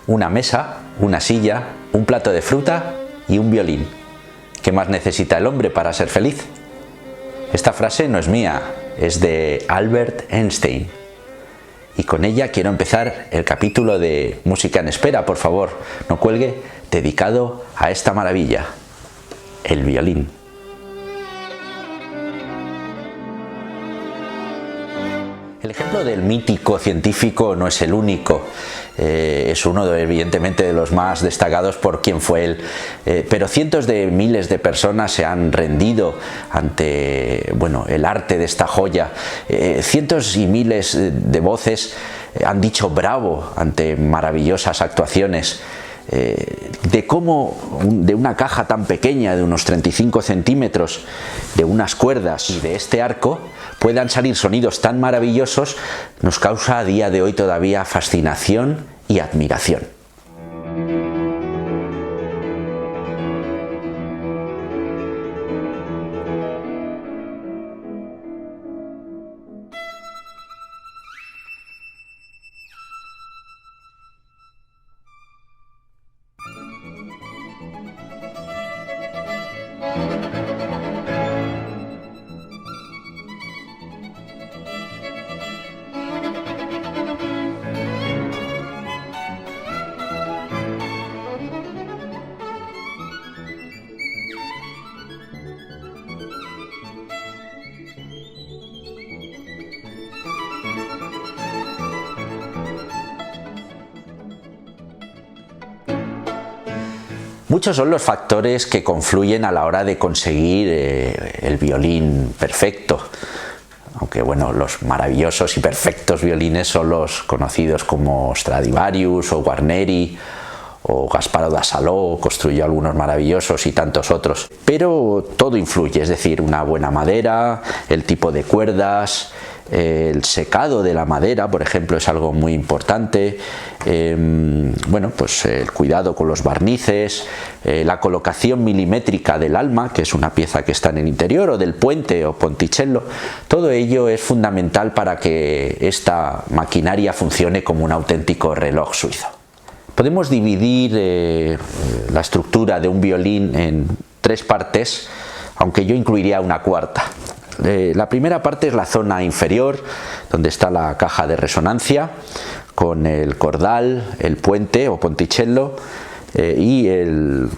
una mesa, una silla, un plato de fruta y un violín. ¿Qué más necesita el hombre para ser feliz? Esta frase no es mía, es de Albert Einstein. Y con ella quiero empezar el capítulo de Música en Espera, por favor, no cuelgue, dedicado a esta maravilla, el violín. El ejemplo del mítico científico no es el único, es uno evidentemente de los más destacados por quien fue él, pero cientos de miles de personas se han rendido ante el arte de esta joya, cientos y miles de voces han dicho bravo ante maravillosas actuaciones. De cómo de una caja tan pequeña de unos 35 centímetros, de unas cuerdas y de este arco puedan salir sonidos tan maravillosos nos causa a día de hoy todavía fascinación y admiración. Muchos son los factores que confluyen a la hora de conseguir el violín perfecto, aunque los maravillosos y perfectos violines son los conocidos como Stradivarius o Guarneri, o Gasparo da Salò construyó algunos maravillosos y tantos otros. Pero todo influye, es decir, una buena madera, el tipo de cuerdas, el secado de la madera, por ejemplo, es algo muy importante, el cuidado con los barnices, la colocación milimétrica del alma, que es una pieza que está en el interior, o del puente o ponticello, todo ello es fundamental para que esta maquinaria funcione como un auténtico reloj suizo. Podemos dividir la estructura de un violín en tres partes, aunque yo incluiría una cuarta. La primera parte es la zona inferior, donde está la caja de resonancia, con el cordal, el puente o ponticello y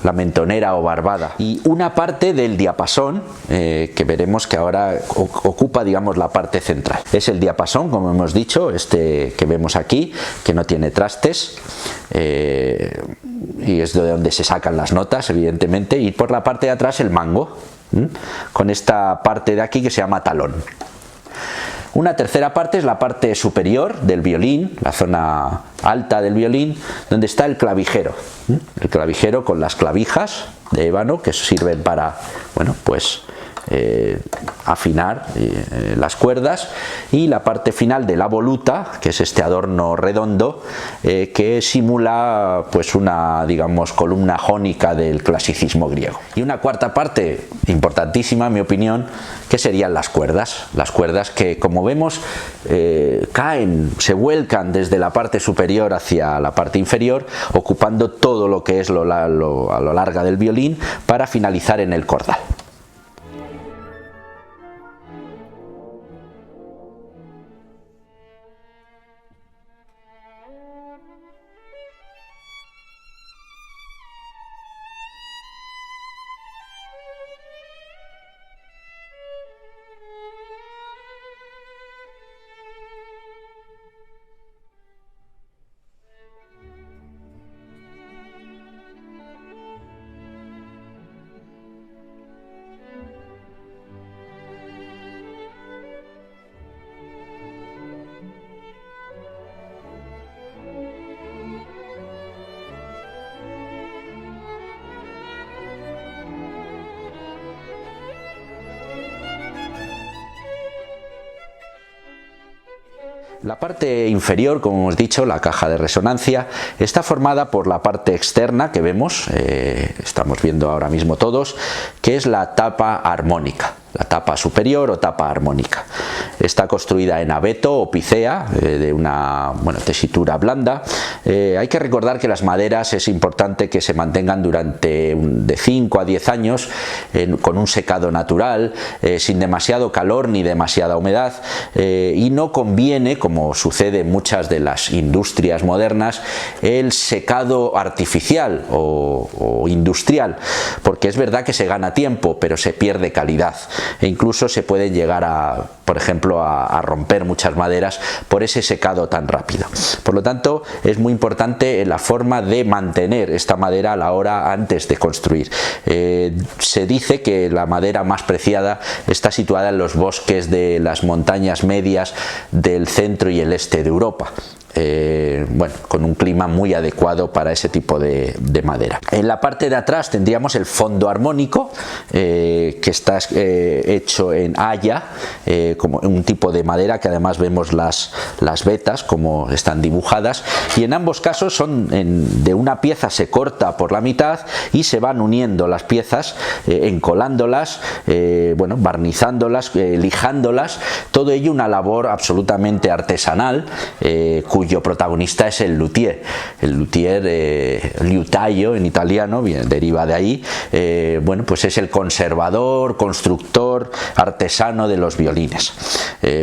la mentonera o barbada. Y una parte del diapasón, que veremos que ahora ocupa, la parte central. Es el diapasón, como hemos dicho, este que vemos aquí, que no tiene trastes, y es de donde se sacan las notas, evidentemente, y por la parte de atrás el mango, con esta parte de aquí que se llama talón. Una tercera parte es la parte superior del violín, la zona alta del violín, donde está el clavijero. El clavijero con las clavijas de ébano que sirven para afinar las cuerdas, y la parte final de la voluta, que es este adorno redondo que simula una columna jónica del clasicismo griego. Y una cuarta parte importantísima, en mi opinión, que serían las cuerdas que, como vemos, caen, se vuelcan desde la parte superior hacia la parte inferior, ocupando todo lo que es a lo largo del violín para finalizar en el cordal. La parte inferior, como hemos dicho, la caja de resonancia, está formada por la parte externa que vemos, estamos viendo ahora mismo todos, que es la tapa armónica. la tapa superior o tapa armónica. Está construida en abeto o picea, de una tesitura blanda. Hay que recordar que las maderas es importante que se mantengan durante de 5 a 10 años con un secado natural, sin demasiado calor ni demasiada humedad, y no conviene, como sucede en muchas de las industrias modernas, el secado artificial o industrial, porque es verdad que se gana tiempo, pero se pierde calidad e incluso se pueden llegar por ejemplo, a romper muchas maderas por ese secado tan rápido. Por lo tanto, es muy importante la forma de mantener esta madera a la hora antes de construir. Se dice que la madera más preciada está situada en los bosques de las montañas medias del centro y el este de Europa. Con un clima muy adecuado para ese tipo de madera. En la parte de atrás tendríamos el fondo armónico, que está hecho en haya, como un tipo de madera que además vemos las vetas como están dibujadas, y en ambos casos son de una pieza se corta por la mitad y se van uniendo las piezas, encolándolas, barnizándolas, lijándolas, todo ello una labor absolutamente artesanal, cuyo protagonista es el luthier. El luthier, liutaio en italiano, deriva de ahí, pues es el conservador, constructor, artesano de los violines.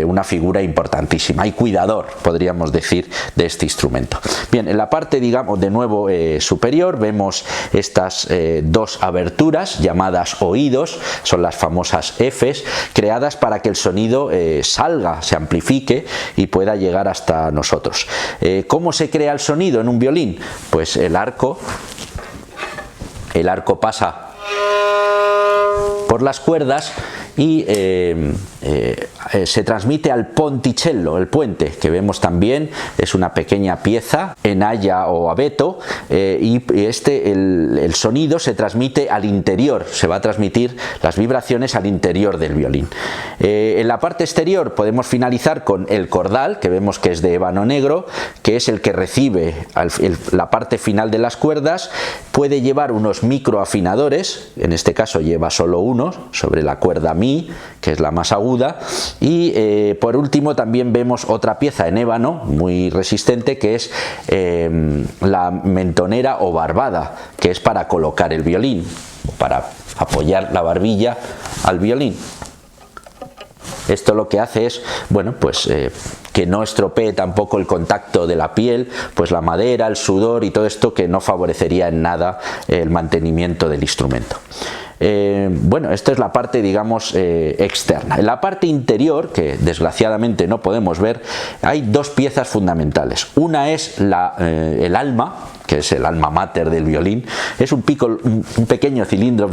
Una figura importantísima y cuidador, podríamos decir, de este instrumento. Bien, en la parte, digamos, de nuevo superior vemos estas dos aberturas llamadas oídos, son las famosas Fs, creadas para que el sonido salga, se amplifique y pueda llegar hasta nosotros. ¿Cómo se crea el sonido en un violín? Pues el arco pasa por las cuerdas y se transmite al ponticello, el puente, que vemos también es una pequeña pieza en haya o abeto, y el sonido se transmite al interior, se va a transmitir las vibraciones al interior del violín. En la parte exterior podemos finalizar con el cordal, que vemos que es de ébano negro, que es el que recibe la parte final de las cuerdas. Puede llevar unos microafinadores, en este caso lleva solo uno sobre la cuerda mi, que es la más aguda, y por último también vemos otra pieza en ébano muy resistente, que es la mentonera o barbada, que es para colocar el violín, para apoyar la barbilla al violín. Esto lo que hace es, que no estropee tampoco el contacto de la piel, pues la madera, el sudor y todo esto, que no favorecería en nada el mantenimiento del instrumento. Esto es la parte, digamos, externa. En la parte interior, que desgraciadamente no podemos ver, hay dos piezas fundamentales. Una es el alma, que es el alma mater del violín. Es un pequeño cilindro,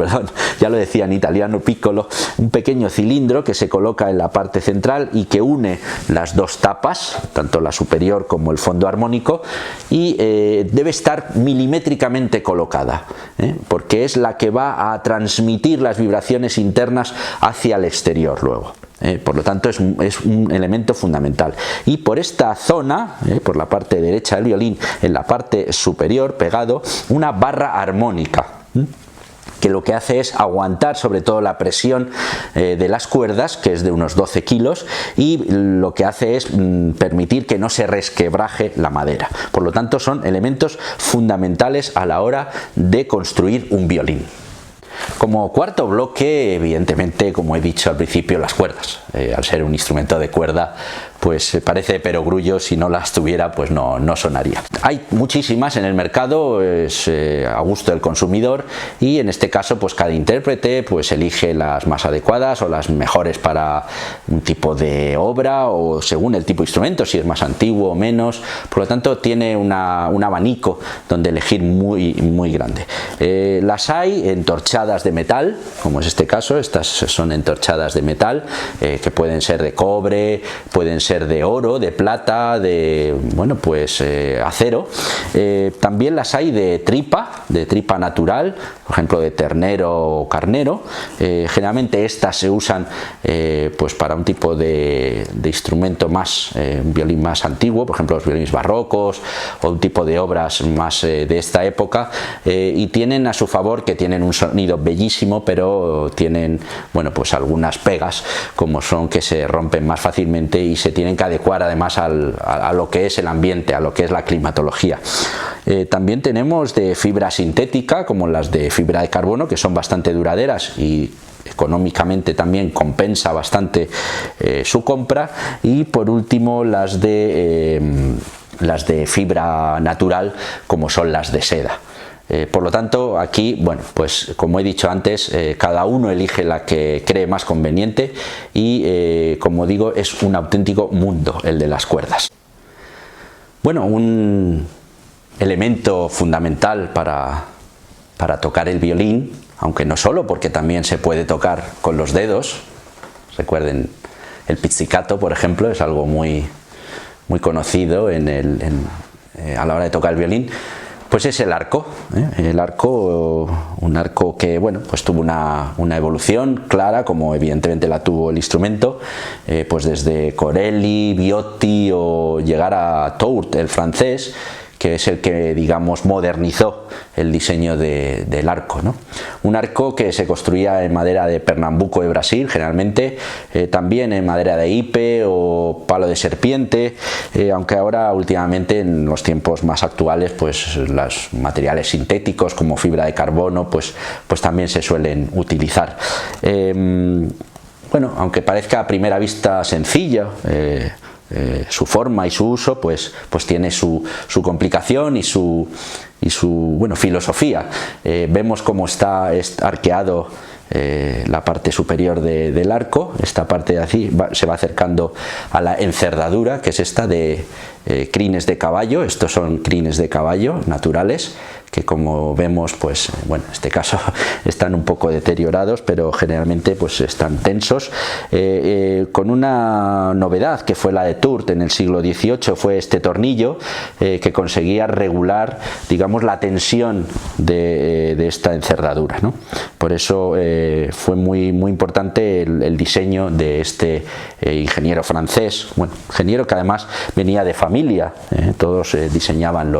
ya lo decía en italiano, piccolo, un pequeño cilindro que se coloca en la parte central y que une las dos tapas, tanto la superior como el fondo armónico, y debe estar milimétricamente colocada, porque es la que va a transmitir las vibraciones internas hacia el exterior luego. Por lo tanto es un elemento fundamental, y por esta zona, por la parte derecha del violín, en la parte superior pegado, una barra armónica, que lo que hace es aguantar sobre todo la presión de las cuerdas, que es de unos 12 kilos, y lo que hace es permitir que no se resquebraje la madera. Por lo tanto son elementos fundamentales a la hora de construir un violín. Como cuarto bloque, evidentemente, como he dicho al principio, las cuerdas. Al ser un instrumento de cuerda, pues parece perogrullo, si no las tuviera pues no sonaría. Hay muchísimas en el mercado, es a gusto del consumidor, y en este caso pues cada intérprete pues elige las más adecuadas o las mejores para un tipo de obra, o según el tipo de instrumento, si es más antiguo o menos. Por lo tanto tiene un abanico donde elegir muy grande. Las hay entorchadas de metal, como es este caso. Estas son entorchadas de metal, que pueden ser de cobre, pueden ser ser de oro, de plata, de, bueno, pues acero. También las hay de tripa natural, por ejemplo de ternero o carnero. Generalmente estas se usan pues para un tipo de instrumento más, un violín más antiguo, por ejemplo los violines barrocos o un tipo de obras más de esta época, y tienen a su favor que tienen un sonido bellísimo, pero tienen, bueno, pues algunas pegas, como son que se rompen más fácilmente y se tienen que adecuar además a lo que es el ambiente, a lo que es la climatología. También tenemos de fibra sintética, como las de fibra de carbono, que son bastante duraderas y económicamente también compensa bastante su compra. Y por último las de fibra natural, como son las de seda. Por lo tanto, aquí, bueno, pues como he dicho antes, cada uno elige la que cree más conveniente y, como digo, es un auténtico mundo el de las cuerdas. Bueno, un elemento fundamental para tocar el violín, aunque no solo, porque también se puede tocar con los dedos. Recuerden, el pizzicato, por ejemplo, es algo muy conocido a la hora de tocar el violín. Pues es el arco, el arco, un arco que, bueno, pues tuvo una evolución clara, como evidentemente la tuvo el instrumento, pues desde Corelli, Viotti o llegar a Tourt, el francés, que es el que, digamos, modernizó el diseño del arco, ¿no? Un arco que se construía en madera de Pernambuco de Brasil, generalmente, también en madera de hipe o palo de serpiente, aunque ahora últimamente en los tiempos más actuales pues los materiales sintéticos como fibra de carbono pues también se suelen utilizar. Bueno, aunque parezca a primera vista sencilla, su forma y su uso pues tiene su complicación y su bueno, filosofía. Vemos cómo está arqueado la parte superior del arco. Esta parte de aquí se va acercando a la encerdadura, que es esta de crines de caballo. Estos son crines de caballo naturales, que como vemos, pues bueno, en este caso están un poco deteriorados, pero generalmente pues están tensos, con una novedad que fue la de Tourt en el siglo XVIII, fue este tornillo que conseguía regular, digamos, la tensión de esta encerdadura, ¿no? Por eso fue muy importante el diseño de este ingeniero francés, bueno, ingeniero que además venía de familia, todos diseñaban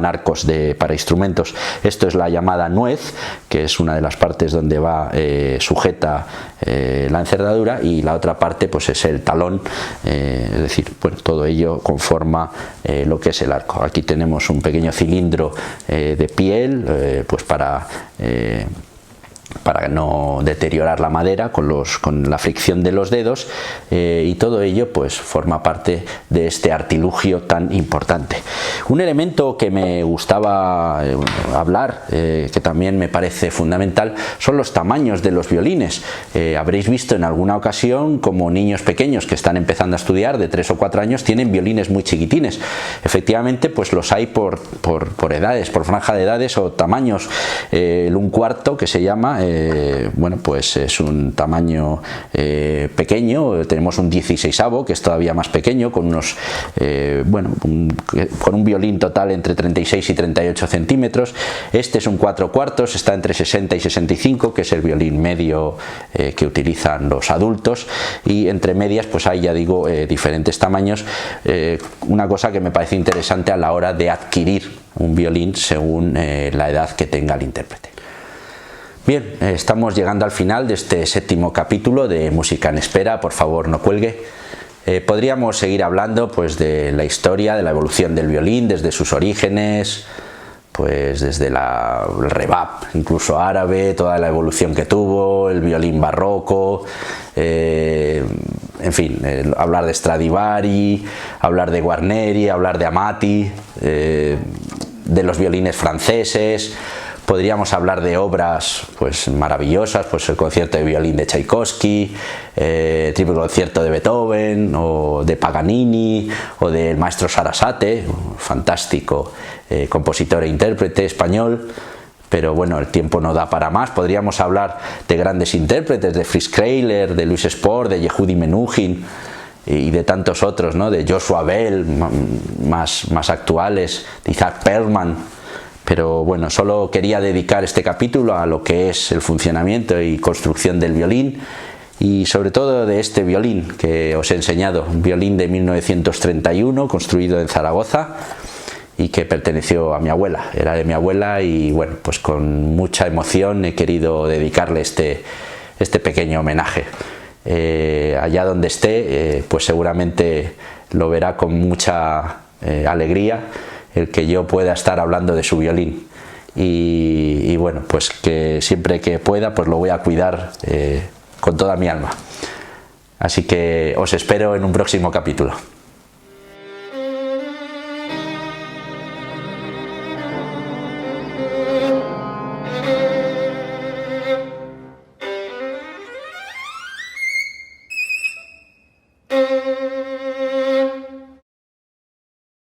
arcos para instrumentos. Esto es la llamada nuez, que es una de las partes donde va sujeta la encerdadura, y la otra parte pues es el talón, es decir, bueno, todo ello conforma lo que es el arco. Aquí tenemos un pequeño cilindro de piel, pues para no deteriorar la madera con la fricción de los dedos, y todo ello pues forma parte de este artilugio tan importante. Un elemento que me gustaba hablar, que también me parece fundamental, son los tamaños de los violines. Habréis visto en alguna ocasión como niños pequeños que están empezando a estudiar, de 3 o 4 años, tienen violines muy chiquitines. Efectivamente, pues los hay por edades, por franja de edades o tamaños. El 1/4, que se llama, bueno, pues es un tamaño pequeño. Tenemos un 16avo, que es todavía más pequeño, con unos bueno, con un violín total entre 36 y 38 centímetros. Este es un 4/4, está entre 60 y 65, que es el violín medio que utilizan los adultos, y entre medias pues hay, ya digo, diferentes tamaños. Una cosa que me parece interesante a la hora de adquirir un violín según la edad que tenga el intérprete. Bien, estamos llegando al final de este 7º capítulo de Música en Espera. Por favor, no cuelgue. Podríamos seguir hablando pues de la historia, de la evolución del violín, desde sus orígenes, pues desde el rebab, incluso árabe, toda la evolución que tuvo, el violín barroco, en fin, hablar de Stradivari, hablar de Guarneri, hablar de Amati, de los violines franceses. Podríamos hablar de obras pues maravillosas, pues el concierto de violín de Tchaikovsky, triple concierto de Beethoven, o de Paganini, o del maestro Sarasate, un fantástico compositor e intérprete español. Pero bueno, el tiempo no da para más. Podríamos hablar de grandes intérpretes, de Fritz Kreisler, de Louis Spohr, de Yehudi Menuhin, y de tantos otros, ¿no? De Joshua Bell, más actuales, de Isaac Perlman. Pero bueno, solo quería dedicar este capítulo a lo que es el funcionamiento y construcción del violín, y sobre todo de este violín que os he enseñado, un violín de 1931 construido en Zaragoza y que perteneció a mi abuela, era de mi abuela, y bueno, pues con mucha emoción he querido dedicarle este pequeño homenaje. Allá donde esté, pues seguramente lo verá con mucha alegría el que yo pueda estar hablando de su violín, y bueno, pues que siempre que pueda pues lo voy a cuidar con toda mi alma. Así que os espero en un próximo capítulo.